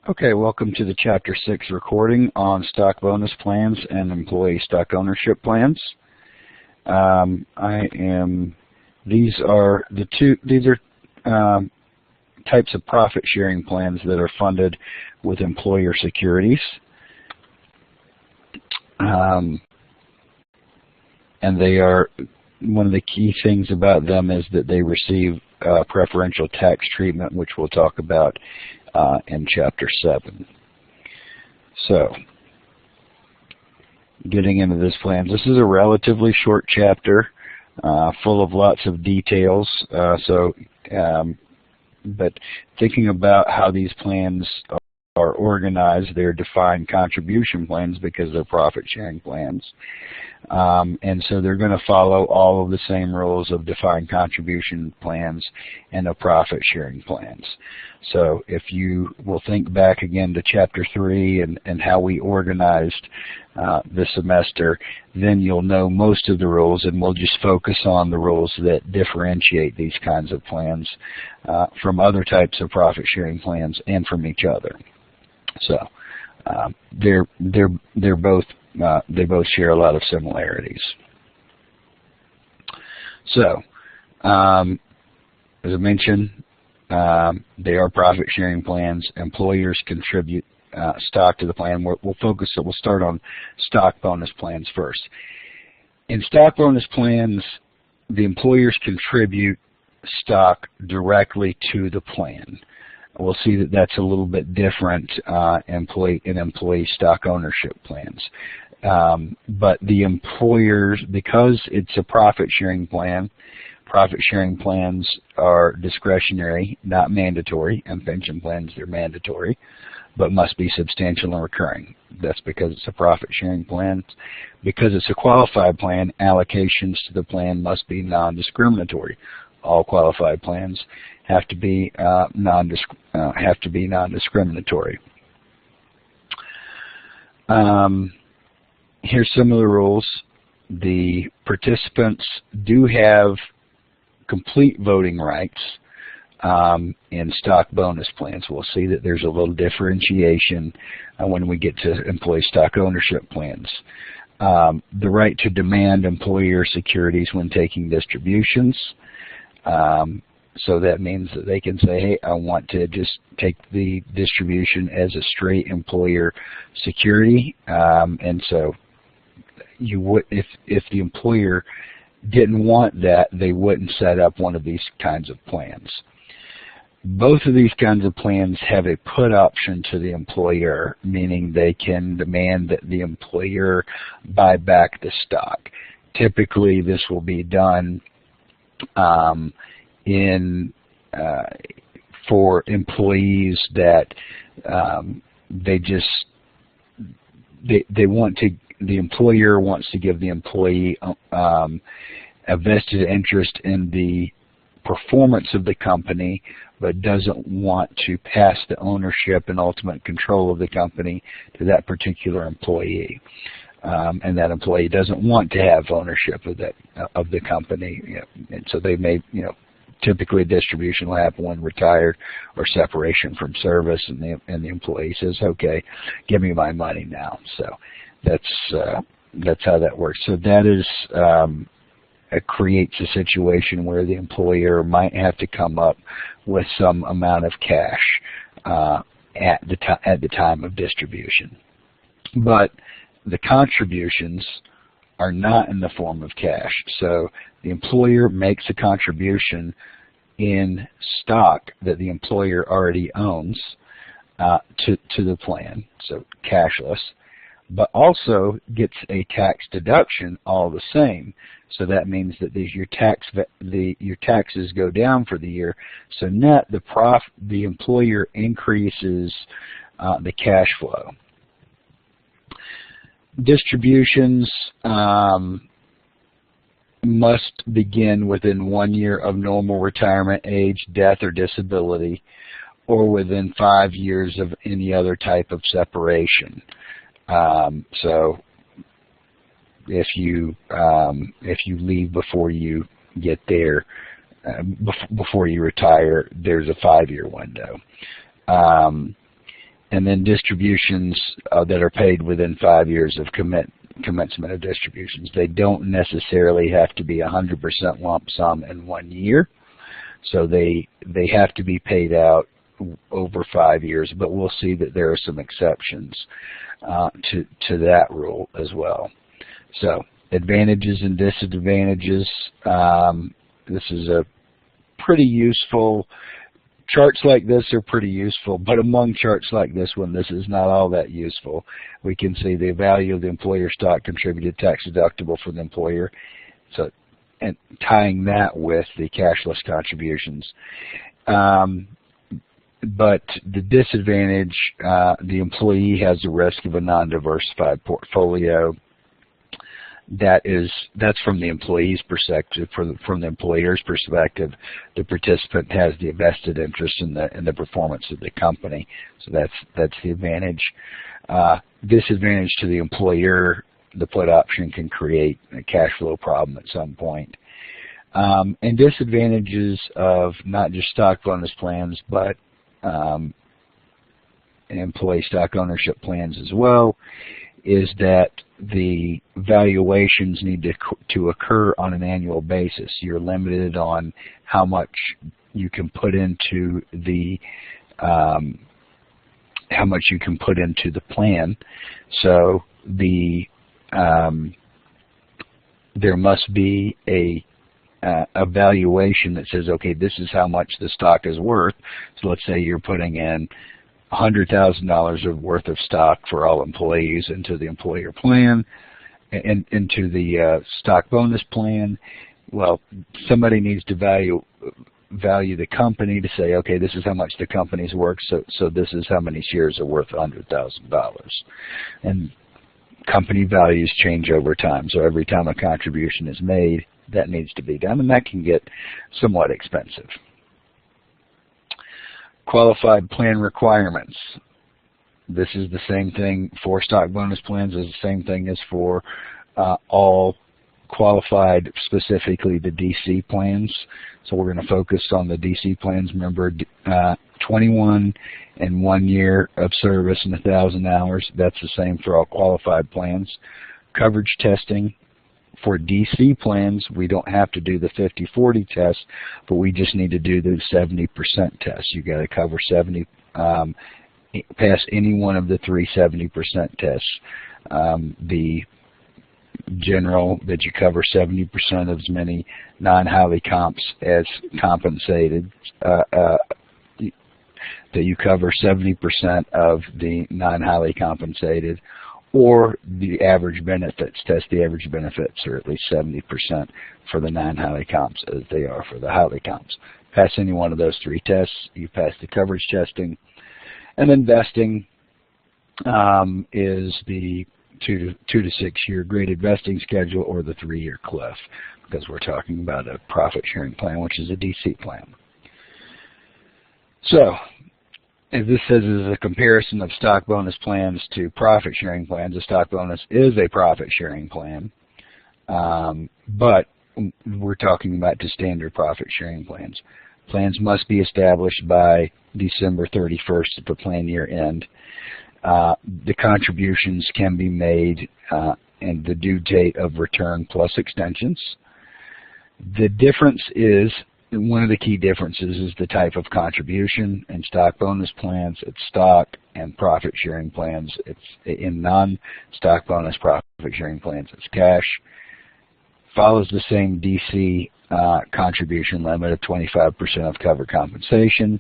Okay, welcome to the Chapter 6 recording on stock bonus plans and employee stock ownership plans. These are types of profit sharing plans that are funded with employer securities. And they are, one of the key things about them is that they receive preferential tax treatment, which we'll talk about in Chapter 7. So, getting into this plan, this is a relatively short chapter, full of lots of details. But thinking about how these plans are organized, they're defined contribution plans because they're profit-sharing plans. And so they're going to follow all of the same rules of defined contribution plans and of profit-sharing plans. So if you will think back again to Chapter 3 and how we organized the semester, then you'll know most of the rules, and we'll just focus on the rules that differentiate these kinds of plans from other types of profit-sharing plans and from each other. So they both share a lot of similarities. So as I mentioned, they are profit-sharing plans. Employers contribute stock to the plan. We'll start on stock bonus plans first. In stock bonus plans, the employers contribute stock directly to the plan. We'll see that that's a little bit different in employee stock ownership plans. But the employers, because it's a profit-sharing plan, profit-sharing plans are discretionary, not mandatory, and pension plans, they're mandatory, but must be substantial and recurring. That's because it's a profit-sharing plan. Because it's a qualified plan, allocations to the plan must be non-discriminatory. All qualified plans have to be non-discriminatory. Here's some of the rules. The participants do have complete voting rights in stock bonus plans. We'll see that there's a little differentiation when we get to employee stock ownership plans. The right to demand employer securities when taking distributions. So that means that they can say, hey, I want to just take the distribution as a straight employer security. And so you would, if the employer didn't want that, they wouldn't set up one of these kinds of plans. Both of these kinds of plans have a put option to the employer, meaning they can demand that the employer buy back the stock. Typically, this will be done for employees that the employer wants to give the employee a vested interest in the performance of the company, but doesn't want to pass the ownership and ultimate control of the company to that particular employee. And that employee doesn't want to have ownership of the company, and so they may, typically distribution will happen when retired or separation from service, and the employee says, "Okay, give me my money now." So that's how that works. So that is it creates a situation where the employer might have to come up with some amount of cash at the time of distribution, but the contributions are not in the form of cash. So the employer makes a contribution in stock that the employer already owns to the plan, so cashless, but also gets a tax deduction all the same. So that means that your taxes go down for the year. So net, the employer increases the cash flow. Distributions must begin within 1 year of normal retirement age, death, or disability, or within 5 years of any other type of separation. So if you leave before you get there, before you retire, there's a 5-year window. And then distributions that are paid within 5 years of commencement of distributions. They don't necessarily have to be 100% lump sum in 1 year. So they have to be paid out over 5 years, but we'll see that there are some exceptions to that rule as well. So advantages and disadvantages. This is a pretty useful. Charts like this are pretty useful, but among charts like this one, this is not all that useful. We can see the value of the employer stock contributed tax deductible for the employer, so and tying that with the cashless contributions. But the disadvantage, the employee has the risk of a non-diversified portfolio. That's from the employee's perspective. From the employer's perspective, the participant has the vested interest in the performance of the company. So that's the advantage. Disadvantage to the employer: the put option can create a cash flow problem at some point. And disadvantages of not just stock bonus plans, but employee stock ownership plans as well, is that the valuations need to occur on an annual basis. You're limited on how much you can put into the plan. So there must be a valuation that says, okay, this is how much the stock is worth. So let's say you're putting in $100,000 of worth of stock for all employees into the employer plan and into the stock bonus plan. Well, somebody needs to value the company to say, okay, this is how much the company's worth, so this is how many shares are worth $100,000. And company values change over time, so every time a contribution is made, that needs to be done, and that can get somewhat expensive. Qualified plan requirements. This is the same thing for stock bonus plans as the same thing as for all qualified, specifically the DC plans. So we're going to focus on the DC plans. Remember, 21 and 1 year of service and 1,000 hours. That's the same for all qualified plans. Coverage testing. For DC plans, we don't have to do the 50-40 test, but we just need to do the 70% test. You got to cover 70, pass any one of the three 70% tests. The general, that you cover 70% of as many non-highly comps as compensated, that you cover 70% of the non-highly compensated, or the average benefits test. The average benefits are at least 70% for the non-highly comps as they are for the highly comps. Pass any one of those three tests, you pass the coverage testing. And then vesting is the 2 to 6 year graded vesting schedule, or the 3-year cliff, because we're talking about a profit sharing plan, which is a DC plan. So, as this says, is a comparison of stock bonus plans to profit sharing plans. A stock bonus is a profit sharing plan, but we're talking about just standard profit sharing plans. Plans must be established by December 31st at the plan year end. The contributions can be made and the due date of return plus extensions. The difference is, one of the key differences is the type of contribution. In stock bonus plans, it's stock, and profit sharing plans, it's in non-stock bonus profit sharing plans, it's cash. Follows the same DC contribution limit of 25% of covered compensation.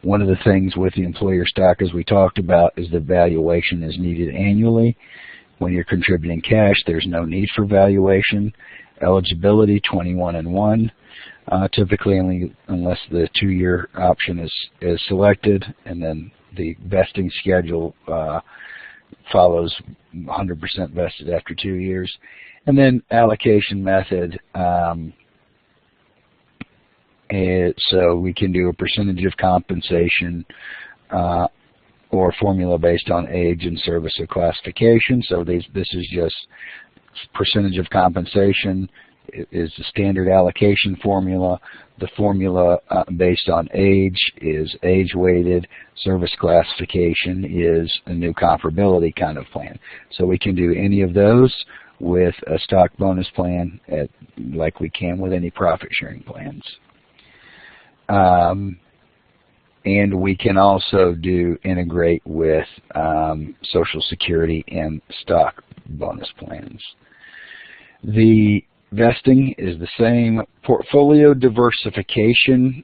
One of the things with the employer stock, as we talked about, is the valuation is needed annually. When you're contributing cash, there's no need for valuation. Eligibility, 21 and 1. Typically only unless the 2-year option is selected, and then the vesting schedule follows 100% vested after 2 years. And then allocation method, so we can do a percentage of compensation or formula based on age and service or classification. So this is just percentage of compensation. is the standard allocation formula. The formula based on age is age-weighted. Service classification is a new comparability kind of plan. So we can do any of those with a stock bonus plan like we can with any profit-sharing plans. And we can also integrate with Social Security and stock bonus plans. The vesting is the same. Portfolio diversification.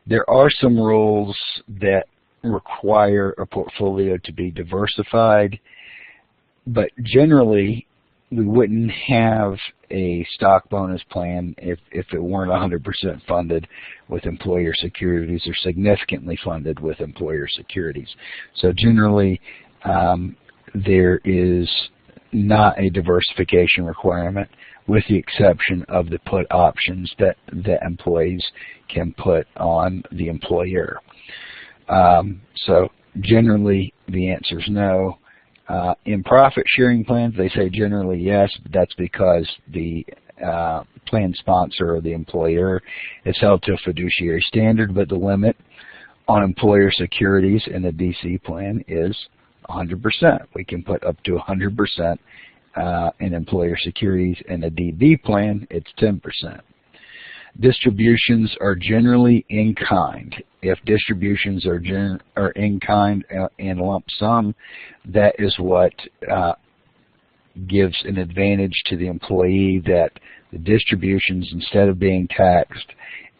There are some rules that require a portfolio to be diversified, but generally we wouldn't have a stock bonus plan if it weren't 100% funded with employer securities or significantly funded with employer securities. So generally there is not a diversification requirement, with the exception of the put options that employees can put on the employer. So generally the answer is no. In profit-sharing plans, they say generally yes, but that's because the plan sponsor or the employer is held to a fiduciary standard, but the limit on employer securities in the DC plan is 100%. We can put up to 100% in employer securities. In a DB plan, it's 10%. Distributions are generally in kind. If distributions are in kind and lump sum, that is what gives an advantage to the employee, that the distributions, instead of being taxed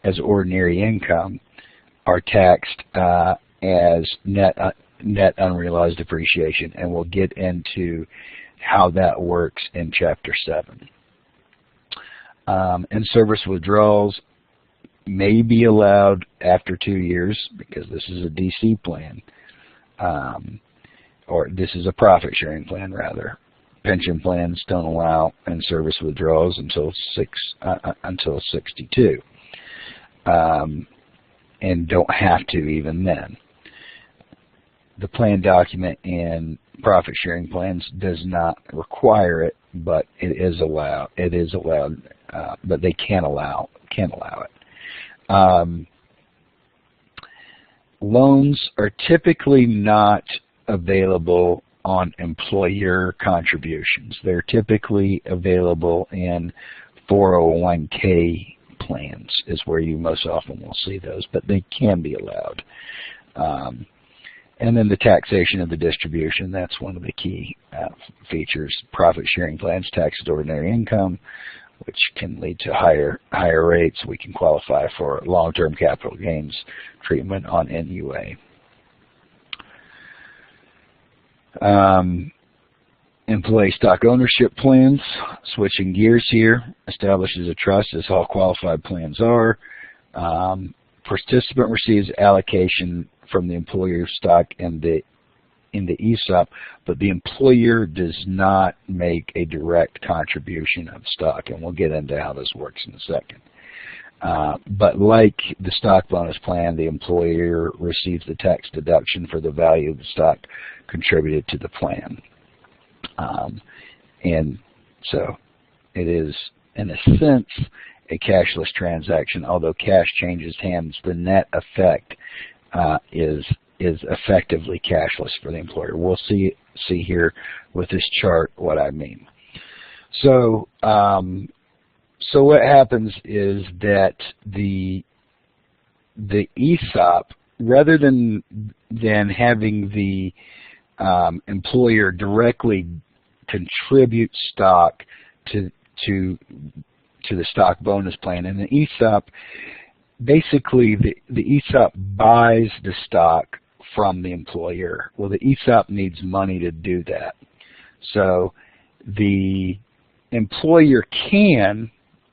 as ordinary income, are taxed as net unrealized appreciation, and we'll get into how that works in Chapter 7. And service withdrawals may be allowed after 2 years, because this is a DC plan, or this is a profit-sharing plan rather. Pension plans don't allow in-service withdrawals until 62, and don't have to even then. The plan document in profit-sharing plans does not require it, but it is allowed. It is allowed, but they can allow it. Loans are typically not available on employer contributions. They're typically available in 401k plans is where you most often will see those, but they can be allowed. And then the taxation of the distribution, that's one of the key features. Profit-sharing plans tax as ordinary income, which can lead to higher rates. We can qualify for long-term capital gains treatment on NUA. Employee stock ownership plans, switching gears here, establishes a trust, as all qualified plans are. Participant receives allocation from the employer stock in the ESOP, but the employer does not make a direct contribution of stock, and we'll get into how this works in a second. But like the stock bonus plan, the employer receives the tax deduction for the value of the stock contributed to the plan. And so it is, in a sense, a cashless transaction. Although cash changes hands, the net effect is effectively cashless for the employer. We'll see here with this chart what I mean. So so what happens is that the ESOP, rather than having the employer directly contribute stock to the stock bonus plan, and the ESOP, basically the ESOP buys the stock from the employer. Well, the ESOP needs money to do that. So the employer can,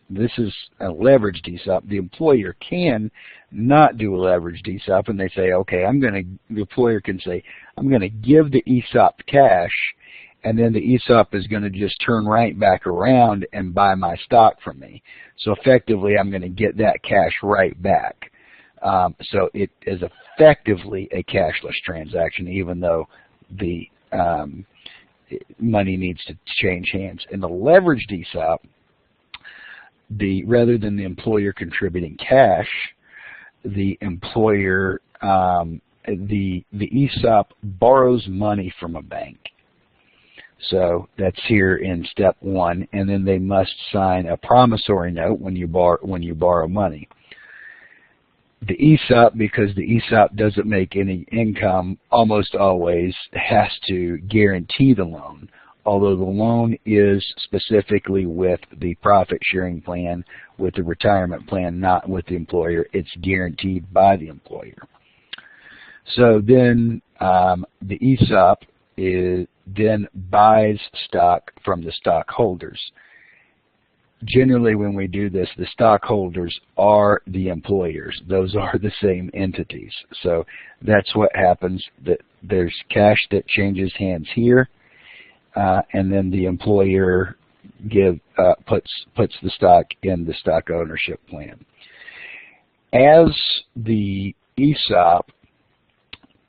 this is a leveraged ESOP, the employer can not do a leveraged ESOP, and they say, okay, the employer can say, I'm going to give the ESOP cash, and then the ESOP is going to just turn right back around and buy my stock from me. So effectively, I'm going to get that cash right back. So it is effectively a cashless transaction, even though the money needs to change hands. In the leveraged ESOP, rather than the employer contributing cash, the employer, the ESOP borrows money from a bank. So that's here in step 1, and then they must sign a promissory note when you borrow money. The ESOP, because the ESOP doesn't make any income, almost always has to guarantee the loan, although the loan is specifically with the profit-sharing plan, with the retirement plan, not with the employer. It's guaranteed by the employer. So then the ESOP then buys stock from the stockholders. Generally, when we do this, the stockholders are the employers. Those are the same entities. So that's what happens. That there's cash that changes hands here, and then the employer puts the stock in the stock ownership plan. As the ESOP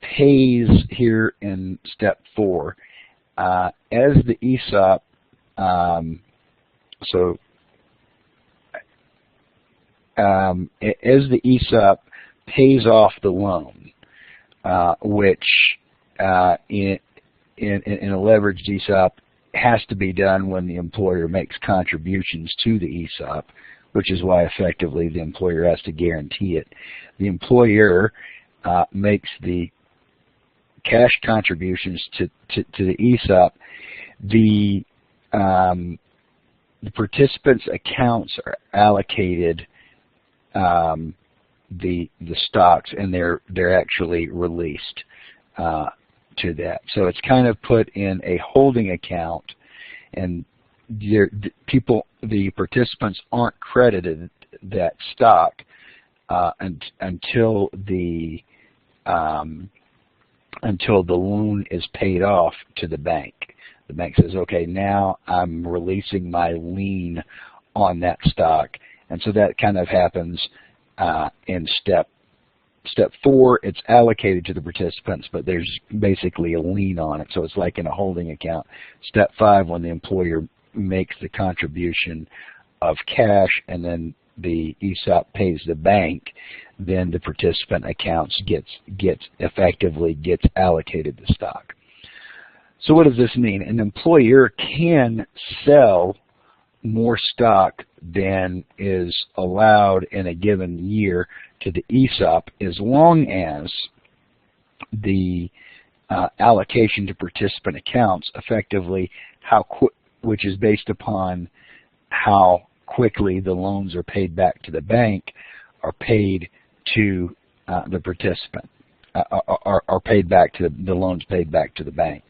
pays here in step 4, as the ESOP as the ESOP pays off the loan, which in a leveraged ESOP has to be done when the employer makes contributions to the ESOP, which is why effectively the employer has to guarantee it. The employer makes the cash contributions to the ESOP. The participants' accounts are allocated the stocks, and they're actually released to that. So it's kind of put in a holding account, and the participants aren't credited that stock until the loan is paid off to the bank. The bank says, okay, now I'm releasing my lien on that stock. And so that kind of happens in step 4. It's allocated to the participants, but there's basically a lien on it. So it's like in a holding account. Step 5, when the employer makes the contribution of cash and then the ESOP pays the bank, then the participant accounts effectively gets allocated the stock. So what does this mean? An employer can sell more stock than is allowed in a given year to the ESOP, as long as the allocation to participant accounts, effectively which is based upon how quickly the loans are paid back to the bank, are paid to the participant, are paid back to the loans paid back to the bank.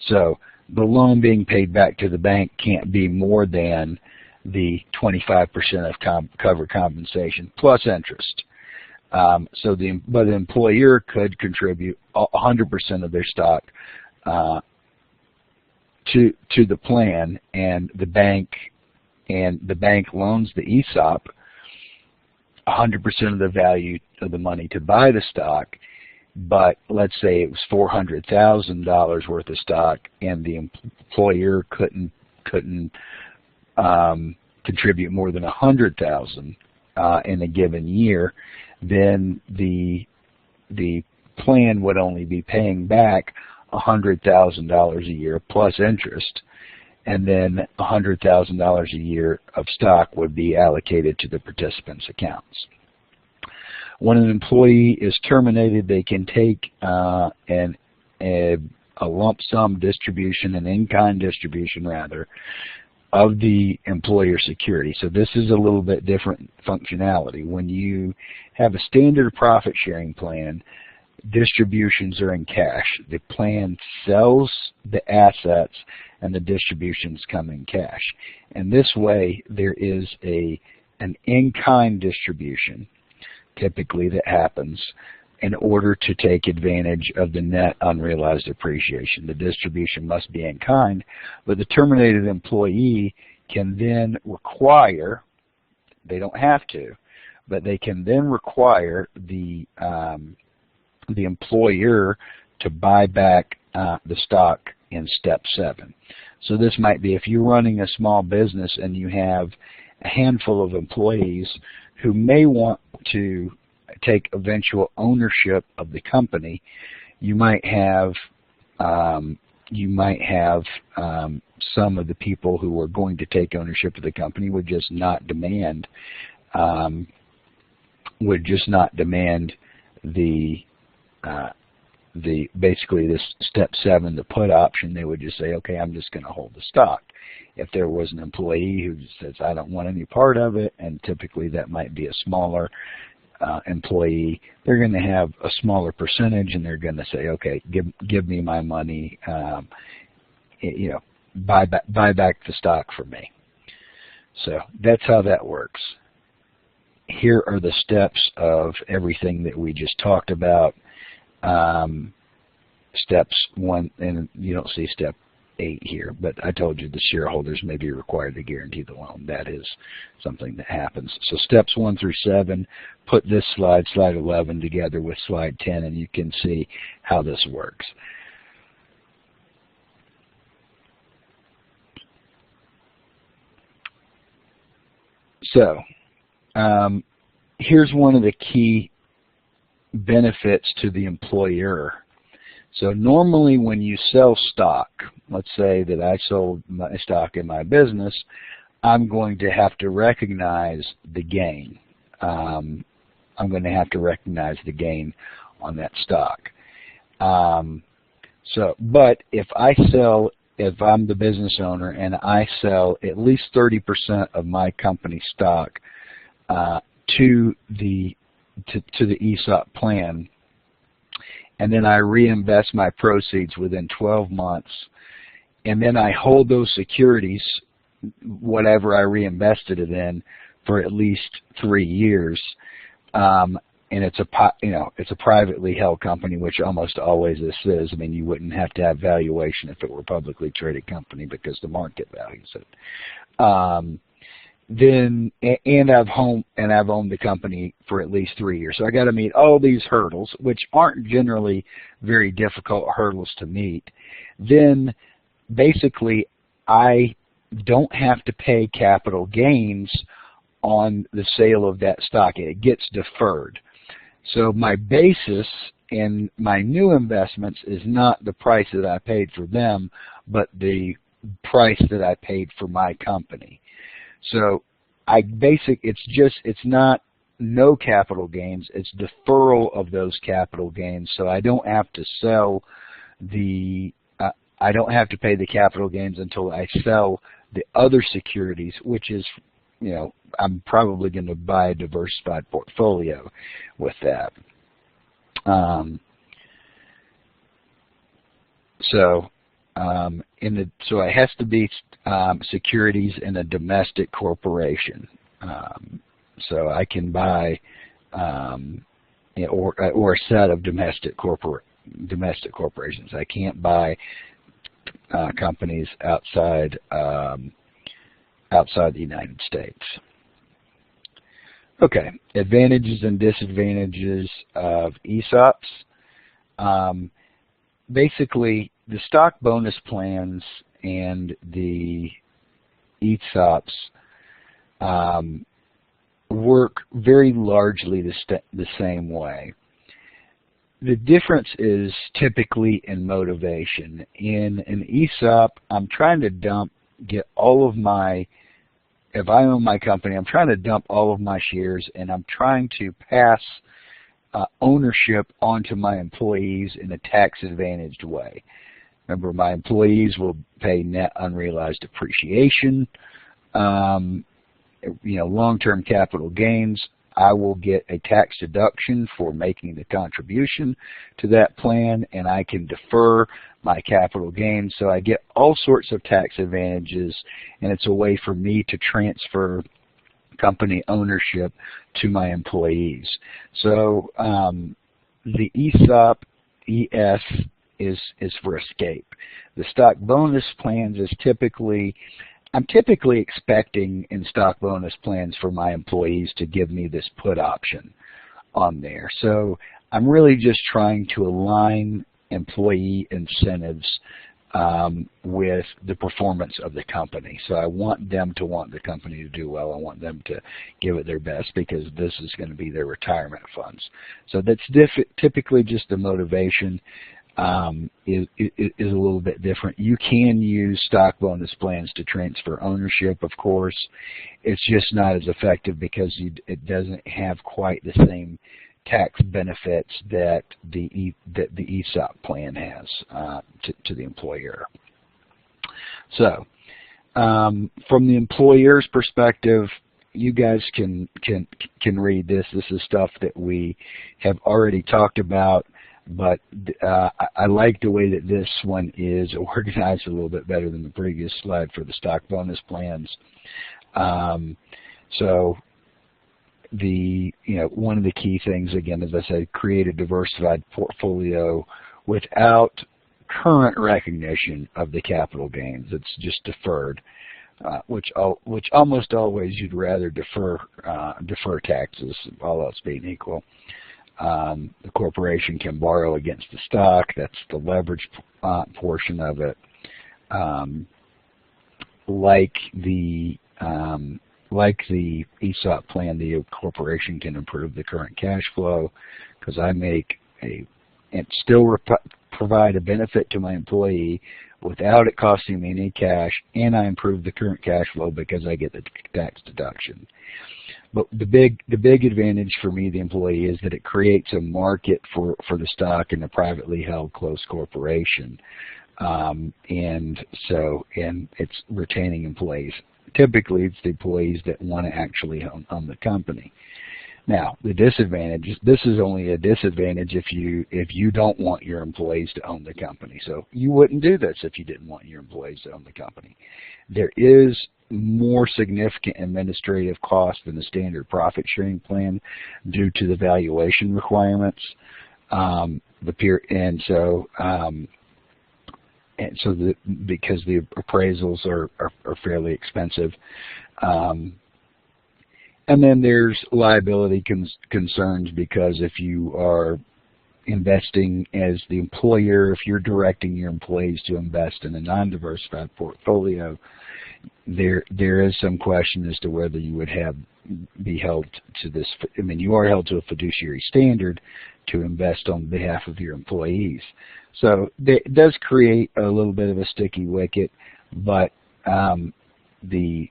So the loan being paid back to the bank can't be more than the 25% of covered compensation plus interest. But the employer could contribute 100% of their stock to the plan, and the bank loans the ESOP 100% of the value of the money to buy the stock. But let's say it was $400,000 worth of stock, and the employer couldn't contribute more than $100,000 in a given year, then the plan would only be paying back $100,000 a year plus interest, and then $100,000 a year of stock would be allocated to the participants' accounts. When an employee is terminated, they can take a lump sum distribution, an in-kind distribution rather, of the employer security. So this is a little bit different functionality. When you have a standard profit sharing plan, distributions are in cash. The plan sells the assets and the distributions come in cash. And this way there is an in-kind distribution typically that happens in order to take advantage of the net unrealized appreciation. The distribution must be in kind, but the terminated employee can then require, they don't have to, but they can then require the employer to buy back the stock in step 7. So this might be if you're running a small business and you have a handful of employees who may want to take eventual ownership of the company. You might have some of the people who are going to take ownership of the company would just not demand the basically this step 7, the put option. They would just say, okay, I'm just going to hold the stock. If there was an employee who says, I don't want any part of it, and typically that might be a smaller employee, they're going to have a smaller percentage, and they're going to say, okay, give me my money, buy back the stock for me. So that's how that works. Here are the steps of everything that we just talked about. Steps 1, and you don't see step 8 here, but I told you the shareholders may be required to guarantee the loan. That is something that happens. So steps 1 through 7, put this slide 11, together with slide 10, and you can see how this works. So here's one of the key benefits to the employer. So normally when you sell stock, let's say that I sold my stock in my business, I'm going to have to recognize the gain. I'm going to have to recognize the gain on that stock. But if I'm the business owner and I sell at least 30% of my company stock to the ESOP plan, and then I reinvest my proceeds within 12 months, and then I hold those securities, whatever I reinvested it in, for at least 3 years, and it's a privately held company, which almost always this is. I mean, you wouldn't have to have valuation if it were a publicly traded company because the market values it. And I've owned the company for at least 3 years. So I got to meet all these hurdles, which aren't generally very difficult hurdles to meet. Then basically I don't have to pay capital gains on the sale of that stock. It gets deferred. So my basis in my new investments is not the price that I paid for them, but the price that I paid for my company. So it's not no capital gains, it's deferral of those capital gains. So I don't have to I don't have to pay the capital gains until I sell the other securities, which is, I'm probably going to buy a diversified portfolio with that. So it has to be securities in a domestic corporation. So I can buy or a set of domestic corporations. I can't buy companies outside the United States. Okay, advantages and disadvantages of ESOPs. Basically, the stock bonus plans and the ESOPs work very largely the same way. The difference is typically in motivation. In an ESOP, I'm trying to if I own my company, I'm trying to dump all of my shares, and I'm trying to pass ownership onto my employees in a tax-advantaged way. Remember, my employees will pay net unrealized appreciation, long-term capital gains. I will get a tax deduction for making the contribution to that plan, and I can defer my capital gains. So I get all sorts of tax advantages, and it's a way for me to transfer company ownership to my employees. So the ESOP, ES, is for escape. The stock bonus plans is I'm typically expecting in stock bonus plans for my employees to give me this put option on there. So I'm really just trying to align employee incentives with the performance of the company. So I want them to want the company to do well. I want them to give it their best because this is going to be their retirement funds. So that's typically just the motivation. Is a little bit different. You can use stock bonus plans to transfer ownership, of course. It's just not as effective because it doesn't have quite the same tax benefits that the ESOP plan has to the employer. So, from the employer's perspective, you guys can read this. This is stuff that we have already talked about. But I like the way that this one is organized a little bit better than the previous slide for the stock bonus plans. So one of the key things, again, as I said, create a diversified portfolio without current recognition of the capital gains. It's just deferred, which almost always you'd rather defer taxes, all else being equal. The corporation can borrow against the stock. That's the leverage portion of it. Like the ESOP plan, the corporation can improve the current cash flow because I make and still provide a benefit to my employee without it costing me any cash, and I improve the current cash flow because I get the tax deduction. But the big advantage for me, the employee, is that it creates a market for the stock in a privately held closed corporation, and it's retaining employees. Typically, it's the employees that want to actually own the company. Now, the disadvantage, this is only a disadvantage if you don't want your employees to own the company. So you wouldn't do this if you didn't want your employees to own the company. There is more significant administrative cost than the standard profit sharing plan due to the valuation requirements. Because the appraisals are fairly expensive. And then there's liability concerns because if you are investing as the employer, if you're directing your employees to invest in a non-diversified portfolio, there is some question as to whether you would be held to this. I mean, you are held to a fiduciary standard to invest on behalf of your employees. So it does create a little bit of a sticky wicket, but the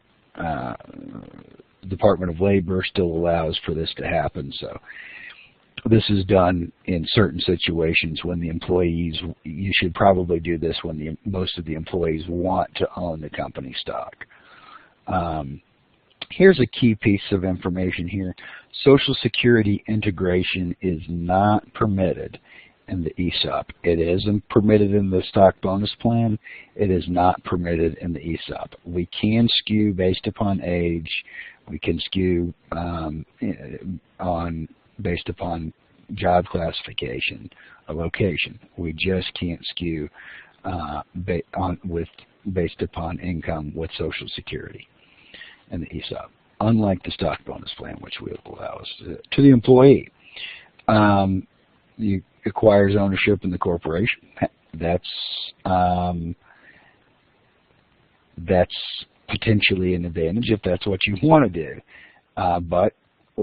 Department of Labor still allows for this to happen. So this is done in certain situations when the employees, you should probably do this when most of the employees want to own the company stock. Here's a key piece of information here. Social Security integration is not permitted in the ESOP. It isn't permitted in the stock bonus plan. It is not permitted in the ESOP. We can skew based upon age. We can skew based upon job classification, a location. We just can't skew based upon income with Social Security and the ESOP, unlike the stock bonus plan, which will allow us to the employee. You acquires ownership in the corporation. That's potentially an advantage if that's what you want to do. But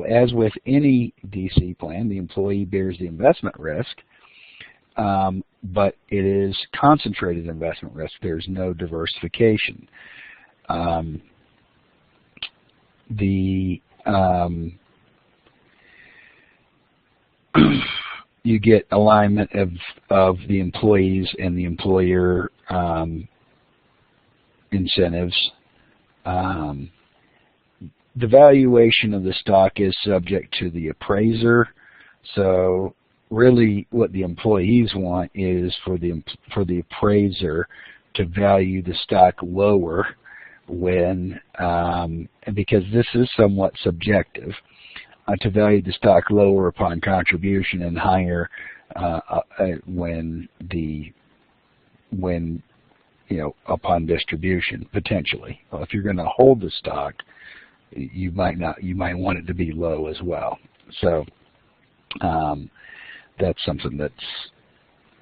as with any DC plan, the employee bears the investment risk, but it is concentrated investment risk. There's no diversification. You get alignment of the employees and the employer incentives. The valuation of the stock is subject to the appraiser. So really what the employees want is for the appraiser to value the stock lower when, because this is somewhat subjective, to value the stock lower upon contribution and higher upon distribution, potentially. Well, if you're going to hold the stock, you might want it to be low as well. So that's something that's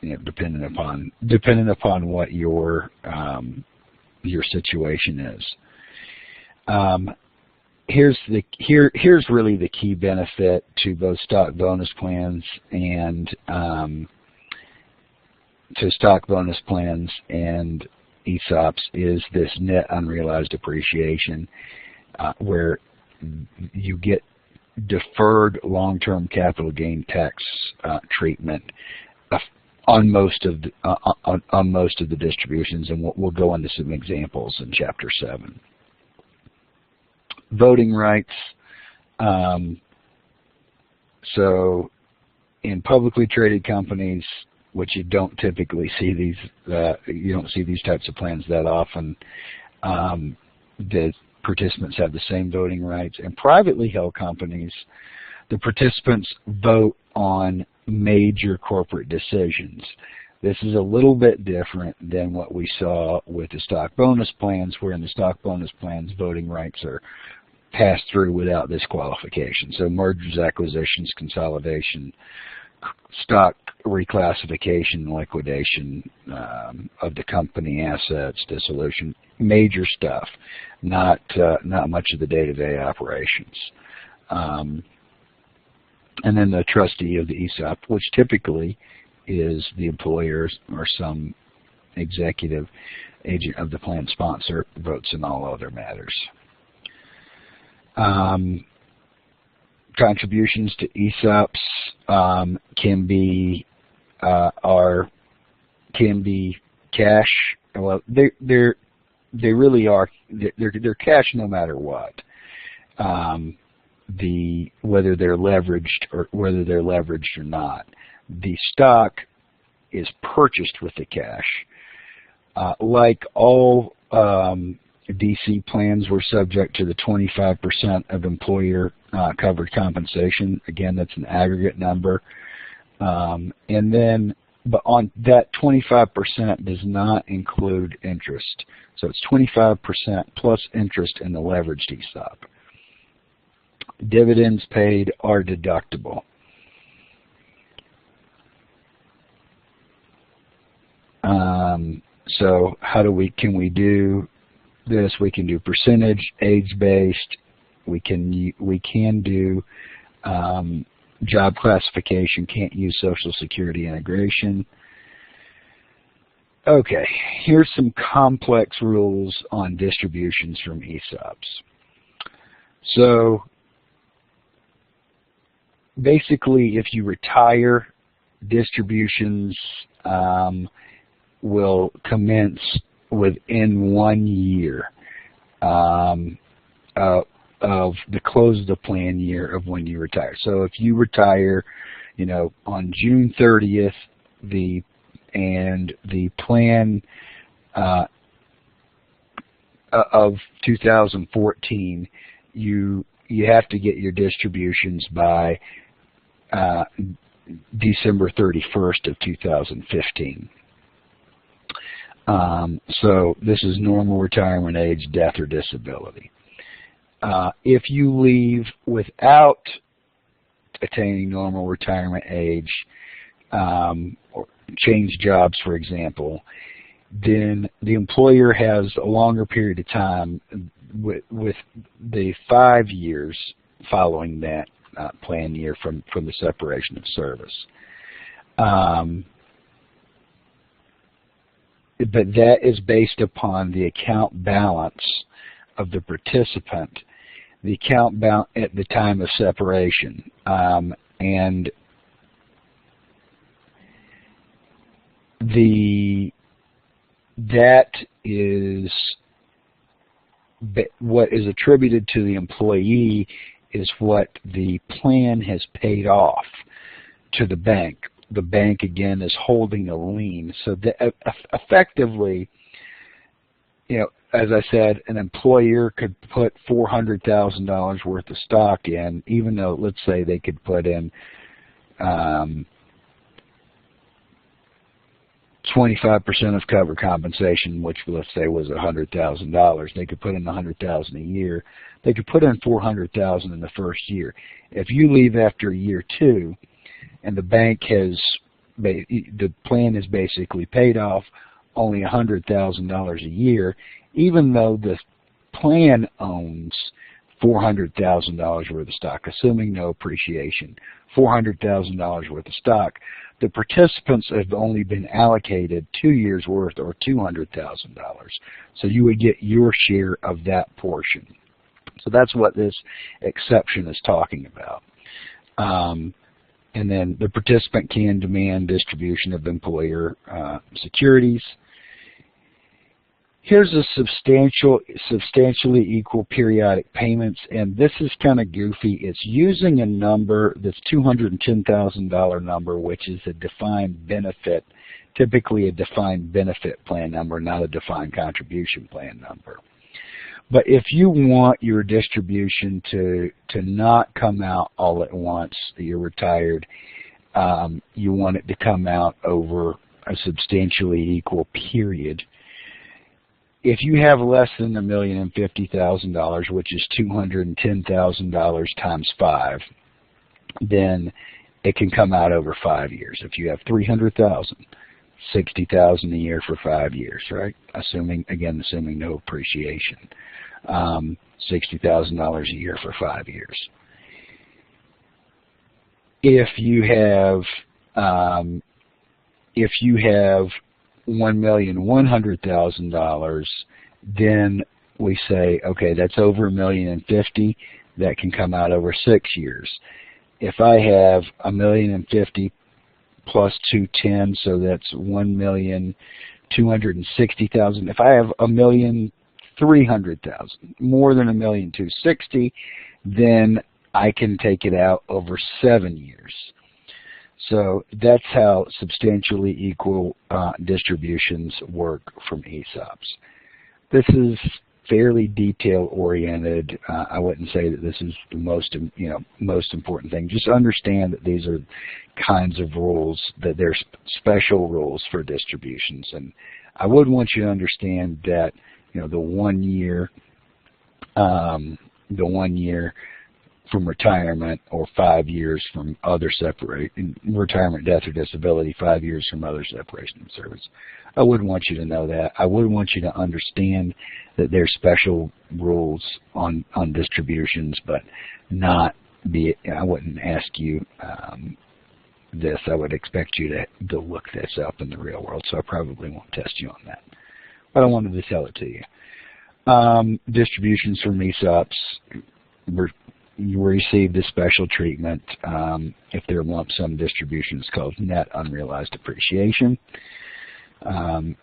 depending upon what your situation is. Here's really the key benefit to both stock bonus plans and ESOPs is this net unrealized appreciation, where you get deferred long-term capital gain tax treatment on most of the distributions, and we'll go into some examples in Chapter 7. Voting rights. So in publicly traded companies, which you don't typically see these, you don't see these types of plans that often, the participants have the same voting rights. In privately held companies, the participants vote on major corporate decisions. This is a little bit different than what we saw with the stock bonus plans, where in the stock bonus plans, voting rights are passed through without this qualification. So mergers, acquisitions, consolidation, stock reclassification, liquidation of the company assets, dissolution, major stuff, not much of the day-to-day operations. And then the trustee of the ESOP, which typically is the employer or some executive agent of the plan sponsor, votes in all other matters. Contributions to ESOPs can be cash. Well, they really are. They're cash no matter what. Whether they're leveraged or not. The stock is purchased with the cash. Like all DC plans, were subject to the 25% of employer covered compensation. Again, that's an aggregate number. And then, but on that 25% does not include interest. So it's 25% plus interest in the leveraged ESOP. Dividends paid are deductible. So how can we do this? We can do percentage, age-based. We can do job classification. Can't use Social Security integration. Okay, here's some complex rules on distributions from ESOPs. So basically, if you retire, distributions will commence within 1 year of the close of the plan year of when you retire. So if you retire, on June 30th, the plan of 2014, you have to get your distributions by December 31st of 2015. So this is normal retirement age, death, or disability. If you leave without attaining normal retirement age, or change jobs, for example, then the employer has a longer period of time with the 5 years following that plan year from the separation of service. But that is based upon the account balance of the participant, the account balance at the time of separation, and that is what is attributed to the employee is what the plan has paid off to the bank. The bank, again, is holding a lien. So effectively, as I said, an employer could put $400,000 worth of stock in, even though, let's say, they could put in 25% of covered compensation, which let's say was $100,000. They could put in $100,000 a year. They could put in $400,000 in the first year. If you leave after year 2, and the bank has the plan is basically paid off, only $100,000 a year, even though the plan owns $400,000 worth of stock, assuming no appreciation, $400,000 worth of stock. The participants have only been allocated 2 years worth, or $200,000. So you would get your share of that portion. So that's what this exception is talking about. And then the participant can demand distribution of employer securities. Here's a substantially equal periodic payments, and this is kind of goofy. It's using a number, this $210,000 number, which is a defined benefit, typically a defined benefit plan number, not a defined contribution plan number. But if you want your distribution to not come out all at once, you're retired, you want it to come out over a substantially equal period. If you have less than $1,050,000, which is $210,000 times 5, then it can come out over 5 years. If you have $300,000, $60,000 a year for 5 years, right? Assuming no appreciation, $60,000 a year for 5 years. If you have $1,100,000, then we say, okay, that's over $1,050,000. That can come out over 6 years. If I have $1,050,000 plus 210, so that's $1,260,000. If I have $1,300,000, more than $1,260,000, then I can take it out over 7 years. So that's how substantially equal distributions work from ESOPs. This is fairly detail-oriented. I wouldn't say that this is the most important thing. Just understand that these are kinds of rules, that they're special rules for distributions. And I would want you to understand that the 1 year from retirement, or 5 years from other retirement, death, or disability, 5 years from other separation of service. I would want you to know that. I would want you to understand that there's special rules on distributions, but not be. I wouldn't ask you this. I would expect you to look this up in the real world, so I probably won't test you on that. But I wanted to tell it to you. Distributions from ESOPs. You receive this special treatment if they're lump sum distributions, called net unrealized appreciation.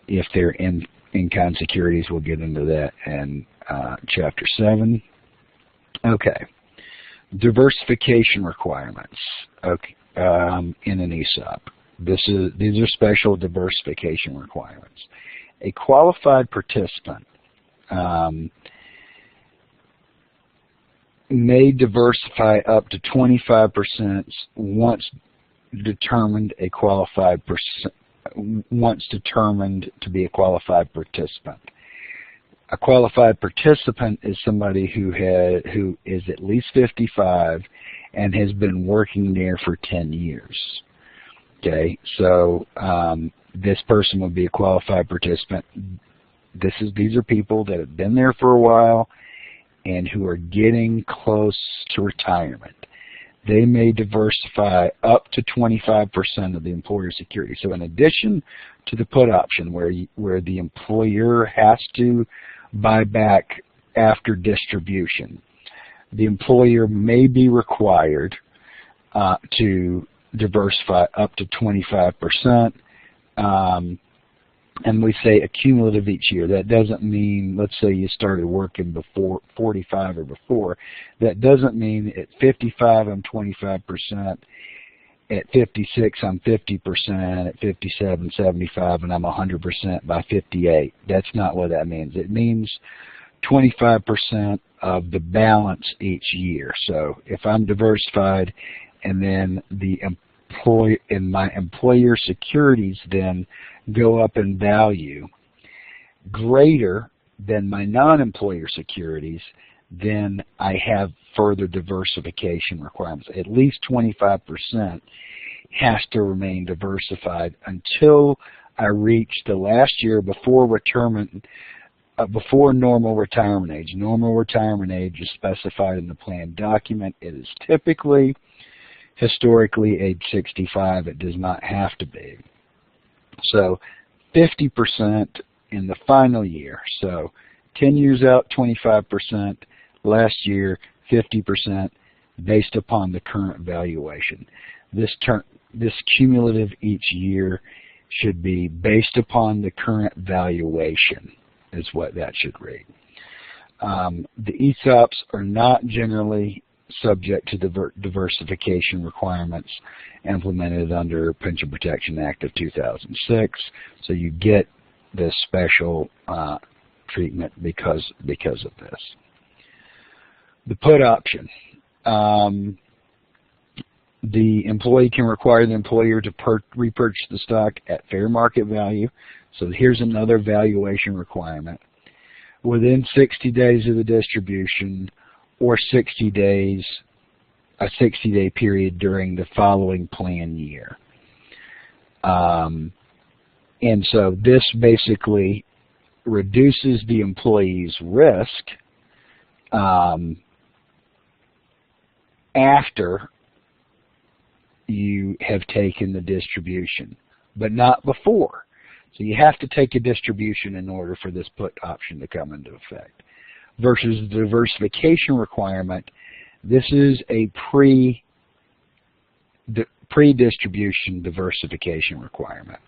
If they're in-kind securities, we'll get into that in Chapter 7. Okay. Diversification requirements in an ESOP. These are special diversification requirements. A qualified participant may diversify up to 25% once determined to be a qualified participant. A qualified participant is somebody who is at least 55 and has been working there for 10 years. Okay, so this person would be a qualified participant. These are people that have been there for a while and who are getting close to retirement. They may diversify up to 25% of the employer security. So in addition to the put option where the employer has to buy back after distribution, the employer may be required to diversify up to 25%. And we say accumulative each year. That doesn't mean, let's say you started working before 45 or before. That doesn't mean at 55 I'm 25%, at 56 I'm 50%, at 57, 75, and I'm 100% by 58. That's not what that means. It means 25% of the balance each year. So if I'm diversified and then my employer securities then go up in value greater than my non-employer securities, then I have further diversification requirements, at least 25%. has to remain diversified until I reach the last year before retirement, before normal retirement age. Normal retirement age is specified in the plan document. It is typically, historically, age 65. It does not have to be. So 50% in the final year. So 10 years out, 25%. Last year, 50% based upon the current valuation. This cumulative each year should be based upon the current valuation, is what that should read. The ESOPs are not generally subject to diversification requirements implemented under Pension Protection Act of 2006, so you get this special treatment because of this. The put option. The employee can require the employer to repurchase the stock at fair market value. So here's another valuation requirement. Within 60 days of the distribution, or 60 days, a 60-day period during the following plan year. And so this basically reduces the employee's risk after you have taken the distribution, but not before. So you have to take a distribution in order for this put option to come into effect. Versus the diversification requirement, this is a pre-distribution diversification requirement.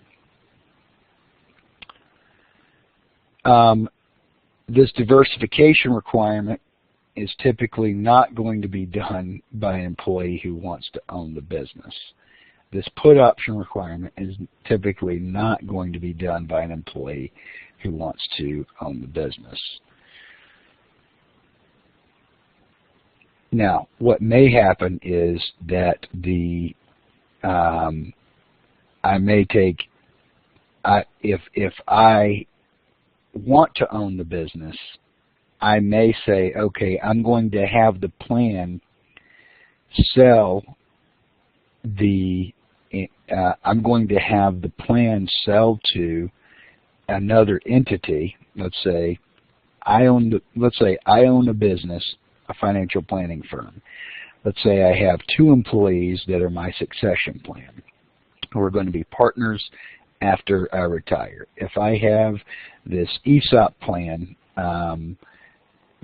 This diversification requirement is typically not going to be done by an employee who wants to own the business. This put option requirement is typically not going to be done by an employee who wants to own the business. Now, what may happen is that I may take, if I want to own the business, I may say, okay, I'm going to have the plan sell to another entity. Let's say I own a business, a financial planning firm. Let's say I have 2 employees that are my succession plan, who are going to be partners after I retire. If I have this ESOP plan,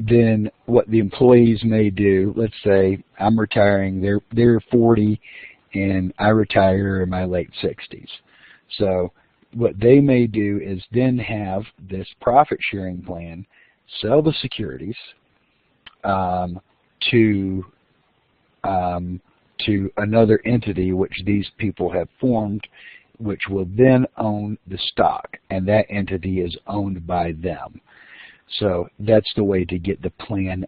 then what the employees may do, let's say I'm retiring, they're 40 and I retire in my late 60s. So what they may do is then have this profit sharing plan, sell the securities to another entity which these people have formed, which will then own the stock, and that entity is owned by them. So that's the way to get the plan,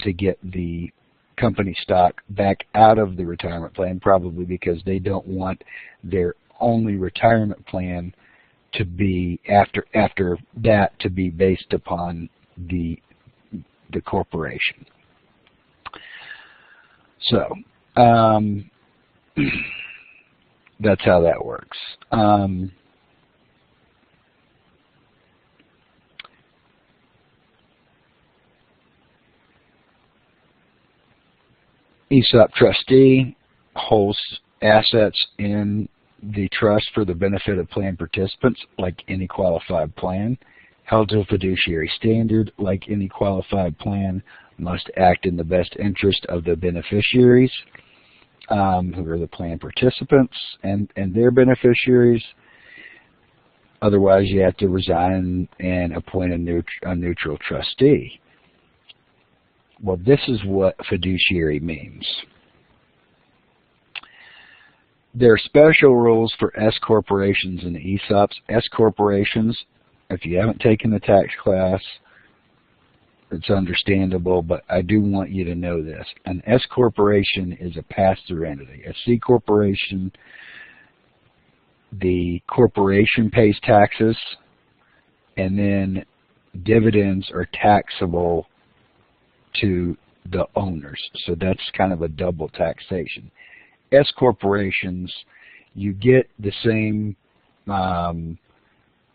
to get the company stock back out of the retirement plan, probably because they don't want their only retirement plan to be, after that, to be based upon the corporation. So that's how that works. ESOP trustee holds assets in the trust for the benefit of plan participants, like any qualified plan. Held to a fiduciary standard, like any qualified plan, must act in the best interest of the beneficiaries, who are the plan participants and their beneficiaries. Otherwise, you have to resign and appoint a neutral trustee. Well, this is what fiduciary means. There are special rules for S corporations and ESOPs. S corporations, if you haven't taken the tax class, it's understandable, but I do want you to know this. An S corporation is a pass-through entity. A C corporation, the corporation pays taxes, and then dividends are taxable to the owners. So that's kind of a double taxation. S corporations you get the same.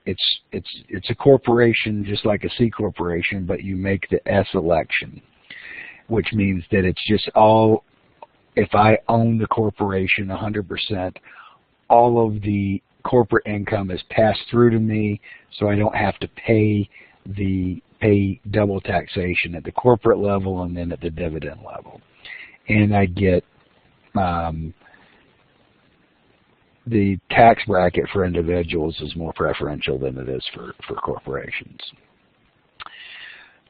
It's a corporation just like a C corporation, but you make the S election, which means that it's just all. If I own the corporation 100%, all of the corporate income is passed through to me, so I don't have to pay double taxation at the corporate level and then at the dividend level. And I get the tax bracket for individuals is more preferential than it is for corporations.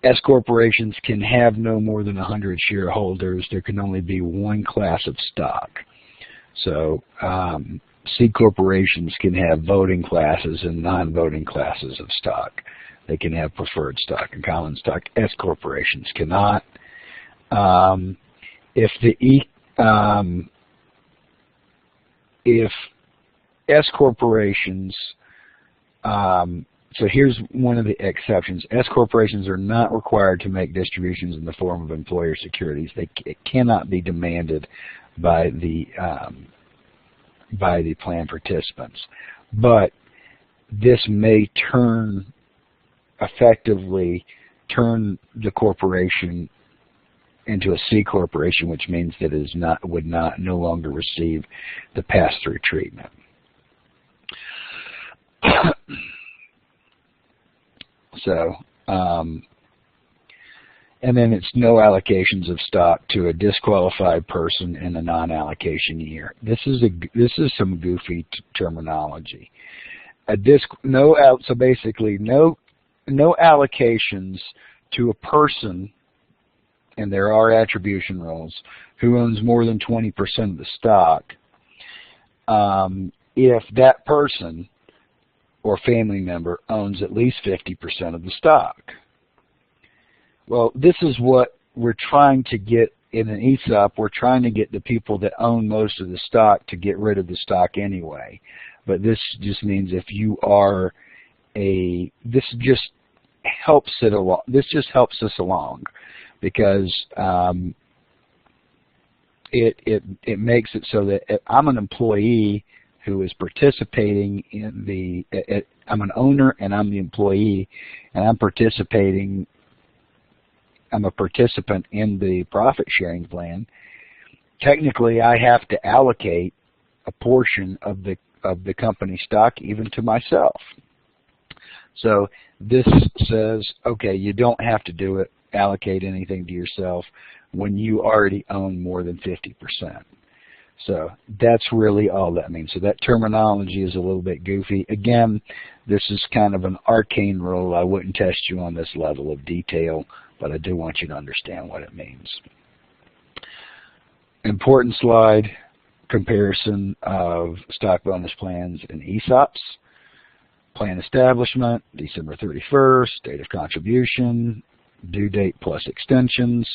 S corporations can have no more than 100 shareholders. There can only be one class of stock. So C corporations can have voting classes and non-voting classes of stock. They can have preferred stock and common stock. S corporations cannot. If S corporations, so here's one of the exceptions. S corporations are not required to make distributions in the form of employer securities. It cannot be demanded by the plan participants. But this may effectively turn the corporation into a C corporation, which means that it would no longer receive the pass-through treatment. So, and then it's no allocations of stock to a disqualified person in a non-allocation year. This is some goofy terminology. So basically, no allocations to a person, and there are attribution rules, who owns more than 20% of the stock, if that person or family member owns at least 50% of the stock. Well, this is what we're trying to get in an ESOP. We're trying to get the people that own most of the stock to get rid of the stock anyway. But this just means if you are this just helps it along. This just helps us along because it makes it so that if I'm an employee who is participating in I'm an owner and I'm the employee, and I'm a participant in the profit sharing plan. Technically, I have to allocate a portion of the company stock even to myself. So this says, okay, you don't have to allocate anything to yourself when you already own more than 50%. So that's really all that means. So that terminology is a little bit goofy. Again, this is kind of an arcane rule. I wouldn't test you on this level of detail, but I do want you to understand what it means. Important slide, comparison of stock bonus plans and ESOPs. Plan establishment, December 31st, date of contribution, due date plus extensions,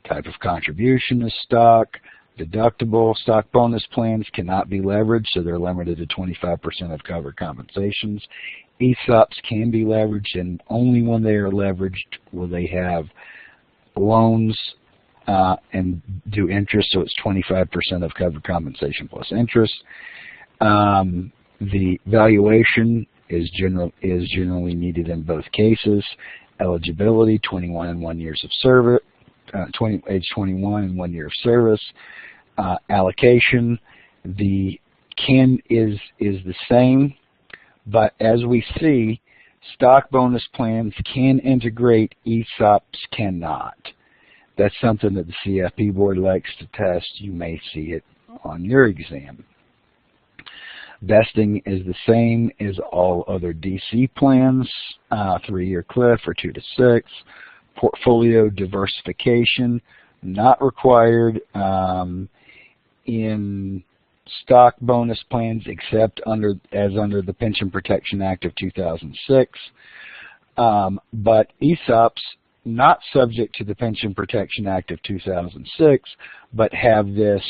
type of contribution is stock, deductible. Stock bonus plans cannot be leveraged, so they're limited to 25% of covered compensations. ESOPs can be leveraged, and only when they are leveraged will they have loans and do interest, so it's 25% of covered compensation plus interest. The valuation is generally needed in both cases. Eligibility, 21 and 1 years of service. Age 21 and 1 year of service. Allocation, the is the same, but as we see, stock bonus plans can integrate, ESOPs cannot. That's something that the CFP board likes to test. You may see it on your exam. Vesting is the same as all other DC plans, 3-year cliff or 2 to 6. Portfolio diversification, not required in stock bonus plans except under the Pension Protection Act of 2006. But ESOPs, not subject to the Pension Protection Act of 2006, but have this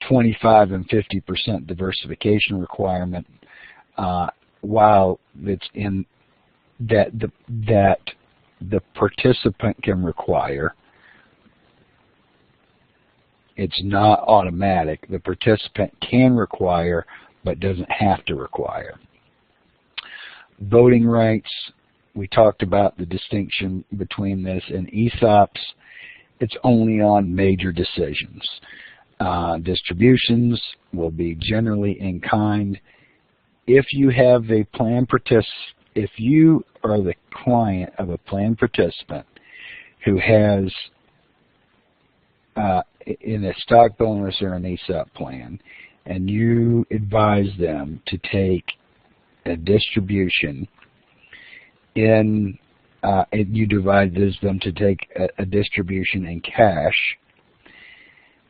25 and 50% diversification requirement, while it's in that the participant can require It's not automatic. The participant can require, but doesn't have to require. Voting rights, we talked about the distinction between this and ESOPs. It's only on major decisions. Distributions will be generally in kind. If you have a plan if you are the client of a plan participant who has in a stock bonus or an ESOP plan, and you advise them to take a distribution and you advise them to take a distribution in cash,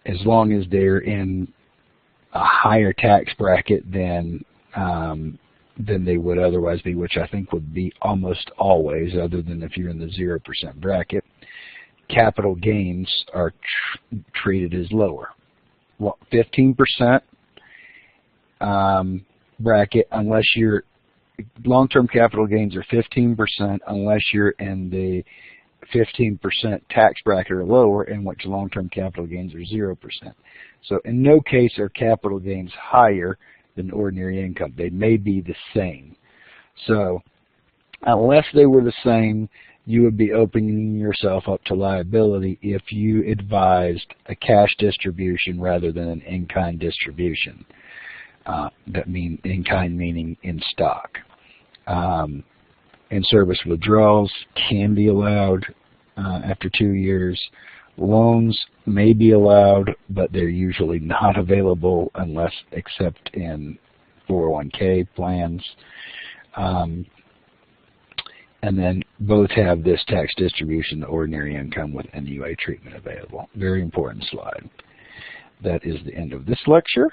as long as they're in a higher tax bracket than they would otherwise be, which I think would be almost always, other than if you're in the 0% bracket. Capital gains are treated as lower. 15% bracket, unless you're long-term capital gains are 15% unless you're in the 15% tax bracket or lower, in which long-term capital gains are 0%. So in no case are capital gains higher than ordinary income. They may be the same. So unless they were the same, you would be opening yourself up to liability if you advised a cash distribution rather than an in-kind distribution. In-kind meaning in stock. In-service withdrawals can be allowed after 2 years. Loans may be allowed, but they're usually not available unless except in 401k plans. And then both have this tax distribution, the ordinary income with NUA treatment available. Very important slide. That is the end of this lecture.